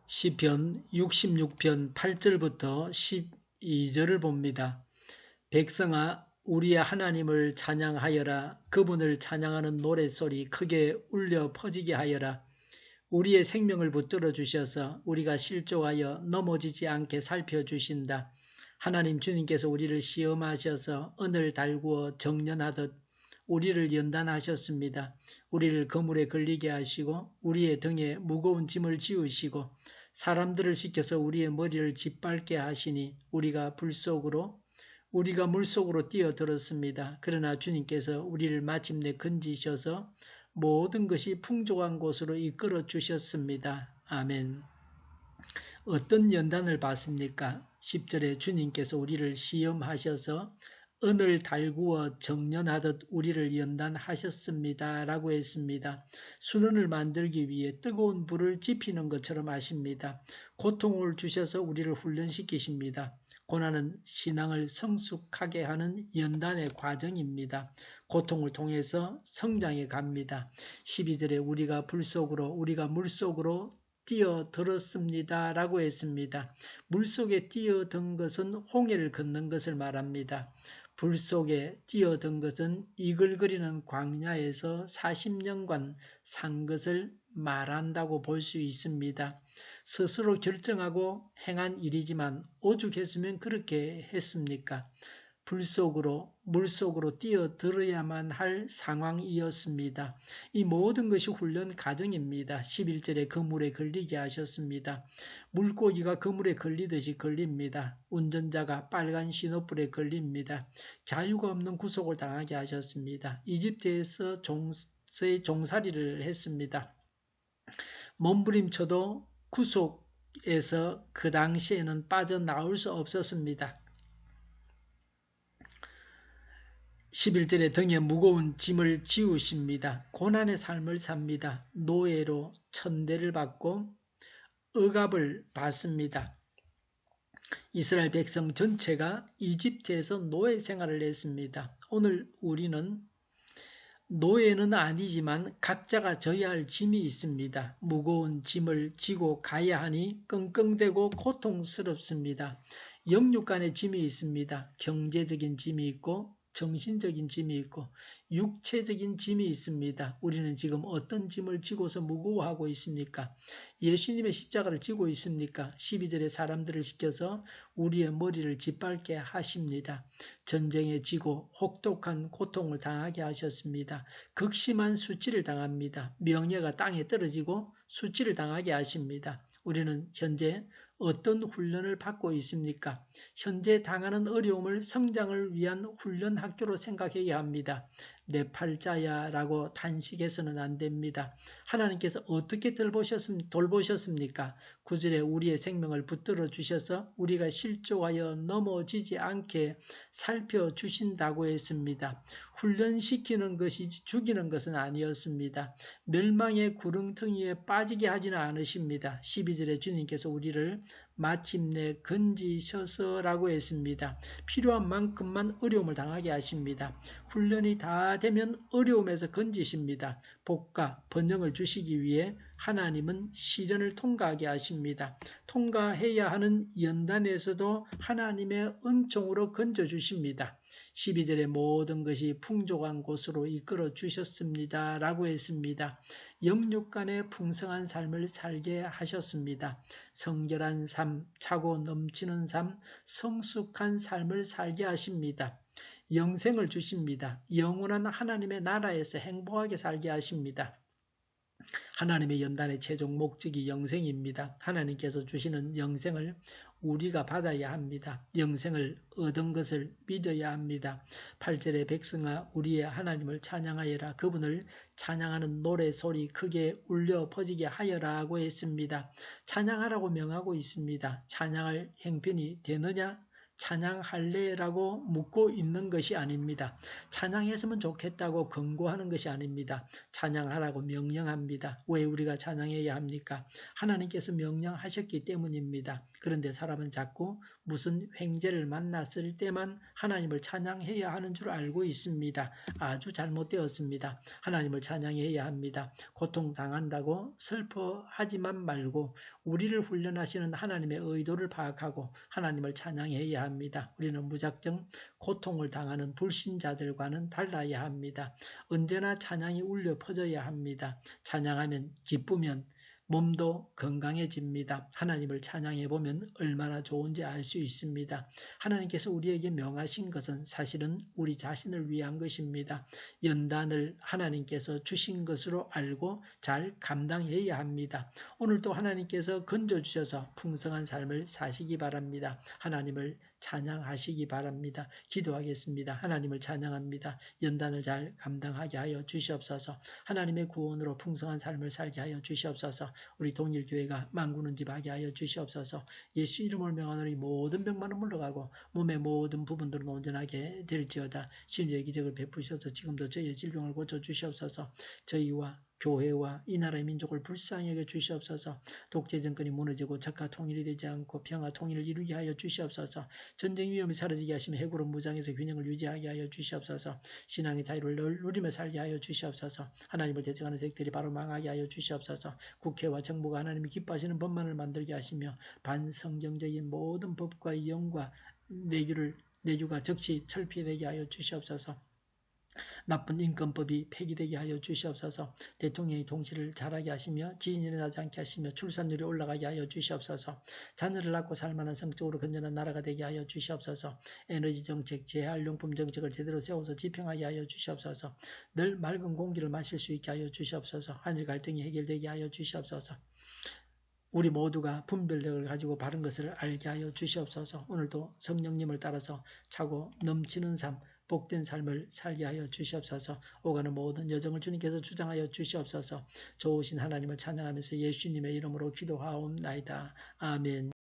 시편 66편 8절부터 12절을 봅니다. 백성아, 우리의 하나님을 찬양하여라. 그분을 찬양하는 노랫소리 크게 울려 퍼지게 하여라. 우리의 생명을 붙들어 주셔서 우리가 실족하여 넘어지지 않게 살펴주신다. 하나님 주님께서 우리를 시험하셔서 언을 달구어 정련하듯 우리를 연단하셨습니다. 우리를 거물에 걸리게 하시고 우리의 등에 무거운 짐을 지우시고 사람들을 시켜서 우리의 머리를 짓밟게 하시니 우리가 물속으로 뛰어들었습니다. 그러나 주님께서 우리를 마침내 건지셔서 모든 것이 풍족한 곳으로 이끌어 주셨습니다. 아멘. 어떤 연단을 받습니까? 10절에 주님께서 우리를 시험하셔서 은을 달구어 정련하듯 우리를 연단하셨습니다. 라고 했습니다. 순원을 만들기 위해 뜨거운 불을 지피는 것처럼 하십니다. 고통을 주셔서 우리를 훈련시키십니다. 고난은 신앙을 성숙하게 하는 연단의 과정입니다. 고통을 통해서 성장해 갑니다. 12절에 우리가 물속으로 뛰어들었습니다. 라고 했습니다. 물속에 뛰어든 것은 홍해를 걷는 것을 말합니다. 불 속에 뛰어든 것은 이글거리는 광야에서 40년간 산 것을 말한다고 볼 수 있습니다. 스스로 결정하고 행한 일이지만 오죽했으면 그렇게 했습니까? 물속으로 뛰어들어야만 할 상황이었습니다. 이 모든 것이 훈련 과정입니다. 11절에 그물에 걸리게 하셨습니다. 물고기가 그물에 걸리듯이 걸립니다. 운전자가 빨간 신호불에 걸립니다. 자유가 없는 구속을 당하게 하셨습니다. 이집트에서 종살이를 했습니다. 몸부림쳐도 구속에서 그 당시에는 빠져나올 수 없었습니다. 11절에 등에 무거운 짐을 지우십니다. 고난의 삶을 삽니다. 노예로 천대를 받고 억압을 받습니다. 이스라엘 백성 전체가 이집트에서 노예 생활을 했습니다. 오늘 우리는 노예는 아니지만 각자가 져야 할 짐이 있습니다. 무거운 짐을 지고 가야 하니 끙끙대고 고통스럽습니다. 영육 간의 짐이 있습니다. 경제적인 짐이 있고 정신적인 짐이 있고 육체적인 짐이 있습니다. 우리는 지금 어떤 짐을 지고서 무거워하고 있습니까? 예수님의 십자가를 지고 있습니까? 12절에 사람들을 시켜서 우리의 머리를 짓밟게 하십니다. 전쟁에 지고 혹독한 고통을 당하게 하셨습니다. 극심한 수치를 당합니다. 명예가 땅에 떨어지고 수치를 당하게 하십니다. 우리는 현재 어떤 훈련을 받고 있습니까? 현재 당하는 어려움을 성장을 위한 훈련 학교로 생각해야 합니다. 내 팔자야 라고 단식해서는 안 됩니다. 하나님께서 어떻게 돌보셨습니까? 9절에 우리의 생명을 붙들어 주셔서 우리가 실족하여 넘어지지 않게 살펴주신다고 했습니다. 훈련시키는 것이 죽이는 것은 아니었습니다. 멸망의 구렁텅이에 빠지게 하지는 않으십니다. 12절에 주님께서 우리를 마침내 건지셔서라고 했습니다. 필요한 만큼만 어려움을 당하게 하십니다. 훈련이 다 되면 어려움에서 건지십니다. 복과 번영을 주시기 위해 하나님은 시련을 통과하게 하십니다. 통과해야 하는 연단에서도 하나님의 은총으로 건져주십니다. 12절에 모든 것이 풍족한 곳으로 이끌어 주셨습니다. 라고 했습니다. 영육 간의 풍성한 삶을 살게 하셨습니다. 성결한 삶, 차고 넘치는 삶, 성숙한 삶을 살게 하십니다. 영생을 주십니다. 영원한 하나님의 나라에서 행복하게 살게 하십니다. 하나님의 연단의 최종 목적이 영생입니다. 하나님께서 주시는 영생을 우리가 받아야 합니다. 영생을 얻은 것을 믿어야 합니다. 8절에 백성아 우리의 하나님을 찬양하여라. 그분을 찬양하는 노래소리 크게 울려 퍼지게 하여라고 했습니다. 찬양하라고 명하고 있습니다. 찬양할 형편이 되느냐? 찬양할래라고 묻고 있는 것이 아닙니다. 찬양했으면 좋겠다고 권고하는 것이 아닙니다. 찬양하라고 명령합니다. 왜 우리가 찬양해야 합니까? 하나님께서 명령하셨기 때문입니다. 그런데 사람은 자꾸 무슨 횡재를 만났을 때만 하나님을 찬양해야 하는 줄 알고 있습니다. 아주 잘못되었습니다. 하나님을 찬양해야 합니다. 고통당한다고 슬퍼하지만 말고 우리를 훈련하시는 하나님의 의도를 파악하고 하나님을 찬양해야 합니다. 우리는 무작정 고통을 당하는 불신자들과는 달라야 합니다. 언제나 찬양이 울려 퍼져야 합니다. 찬양하면 기쁘면 몸도 건강해집니다. 하나님을 찬양해 보면 얼마나 좋은지 알 수 있습니다. 하나님께서 우리에게 명하신 것은 사실은 우리 자신을 위한 것입니다. 연단을 하나님께서 주신 것으로 알고 잘 감당해야 합니다. 오늘도 하나님께서 건져주셔서 풍성한 삶을 사시기 바랍니다. 하나님을 찬양하시기 바랍니다. 기도하겠습니다. 하나님을 찬양합니다. 연단을 잘 감당하게 하여 주시옵소서. 하나님의 구원으로 풍성한 삶을 살게 하여 주시옵소서. 우리 동일교회가 만구는 집 하게 하여 주시옵소서. 예수 이름을 명하노니 모든 병만은 물러가고 몸의 모든 부분들은 온전하게 될지어다. 신유의 기적을 베푸셔서 지금도 저희의 질병을 고쳐주시옵소서. 저희와 교회와 이 나라의 민족을 불쌍히 여겨 주시옵소서. 독재 정권이 무너지고 적과 통일이 되지 않고 평화 통일을 이루게 하여 주시옵소서. 전쟁 위험이 사라지게 하시며 해고로 무장에서 균형을 유지하게 하여 주시옵소서. 신앙의 자유를 누리며 살게 하여 주시옵소서. 하나님을 대적하는 세력들이 바로 망하게 하여 주시옵소서. 국회와 정부가 하나님이 기뻐하시는 법만을 만들게 하시며 반성경적인 모든 법과 영과 내주가 즉시 철폐되게 하여 주시옵소서. 나쁜 인권법이 폐기되게 하여 주시옵소서. 대통령이 통치를 잘하게 하시며 지진이 일어나지 않게 하시며 출산율이 올라가게 하여 주시옵소서. 자녀를 낳고 살만한 성적으로 건전한 나라가 되게 하여 주시옵소서. 에너지 정책, 재활용품 정책을 제대로 세워서 집행하게 하여 주시옵소서. 늘 맑은 공기를 마실 수 있게 하여 주시옵소서. 한일 갈등이 해결되게 하여 주시옵소서. 우리 모두가 분별력을 가지고 바른 것을 알게 하여 주시옵소서. 오늘도 성령님을 따라서 차고 넘치는 삶, 복된 삶을 살게 하여 주시옵소서. 오가는 모든 여정을 주님께서 주장하여 주시옵소서. 좋으신 하나님을 찬양하면서 예수님의 이름으로 기도하옵나이다. 아멘.